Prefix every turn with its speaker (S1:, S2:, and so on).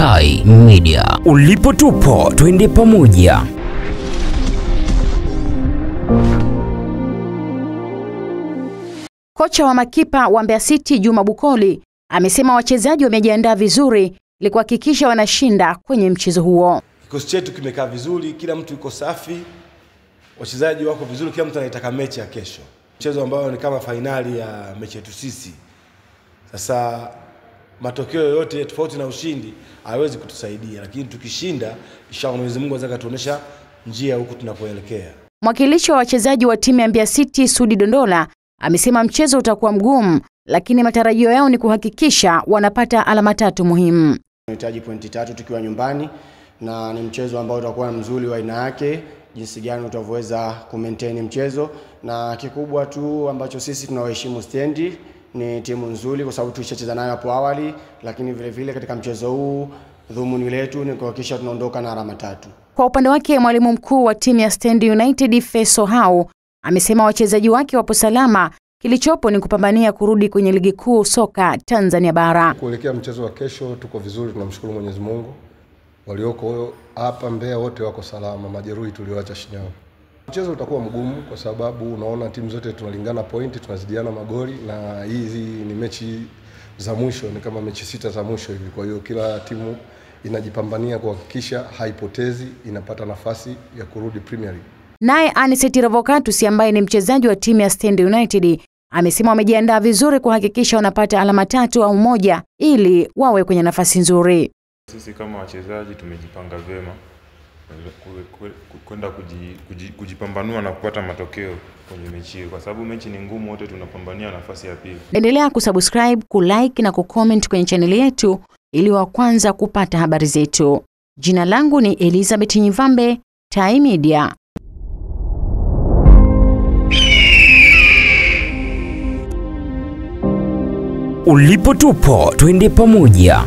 S1: Tai Media. Ulipo tupo, twende pamoja.
S2: Kocha wa makipa wa Mbeya City Juma Bukoli amesema wachezaji wamejiandaa vizuri ili kuhakikisha wanashinda kwenye mchezo huo.
S3: Kikosi chetu kimekaa vizuri, kila mtu yuko safi, wachezaji wako vizuri, kila mtu anataka mechi ya kesho. Mchezo ambao ni kama fainali ya mechi yetu sisi. Sasa matokeo yote tofauti na ushindi haiwezi kutusaidia, lakini tukishinda inshallah Mwenyezi Mungu anaweza kutuonesha njia huko tunapoelekea.
S2: Mwakilishi wa wachezaji wa timu ya Mbeya City Sudi Dondola amesema mchezo utakuwa mgumu, lakini matarajio yao ni kuhakikisha wanapata alama 3 muhimu.
S4: Tunahitaji pointi 3 tukiwa nyumbani, na ni mchezo ambao utakuwa mzuri wa aina yake, jinsi gani utaweza kumaintain mchezo, na kikubwa tu ambacho sisi tunawaheshimu Stendi ni timu nzuri kwa sababu tulishacheza nayo hapo awali, lakini vile vile katika mchezo huu dhumuni letu ni kuhakikisha tunaondoka na alama 3.
S2: Kwa upande wake mwalimu mkuu wa timu ya Stand United Feso Hao amesema wachezaji wake wapo salama, kilichopo ni kupambania kurudi kwenye ligi kuu soka Tanzania bara.
S5: Kuelekea mchezo wa kesho tuko vizuri, tunamshukuru Mwenyezi Mungu. Walioko hapa Mbeya wote wako salama, majeruhi tulioacha Shinyanga. Mchezo utakuwa mgumu kwa sababu unaona timu zote tunalingana pointi, tunazidiana magoli, na hizi ni mechi za mwisho, ni kama mechi 6 za mwisho hivi. Kwa hiyo kila timu inajipambania kuhakikisha haipotezi, inapata nafasi ya kurudi Premier League.
S2: Naye Aniseti Revocatus ambaye ni mchezaji wa timu ya Stand United amesema wamejiandaa vizuri kuhakikisha wanapata alama 3 au 1 ili wawe kwenye nafasi nzuri.
S6: Sisi kama wachezaji tumejipanga vyema kwenda kujipambanua na kupata matokeo kwenye mechi kwa sababu mechi ni ngumu, wote tunapambania nafasi ya pili.
S2: Endelea kusubscribe, kulike na kucomment kwenye channel yetu ili wa kwanza kupata habari zetu. Jina langu ni Elizabeth Nyivambe, Tai Media.
S1: Ulipo tupo, twende pamoja.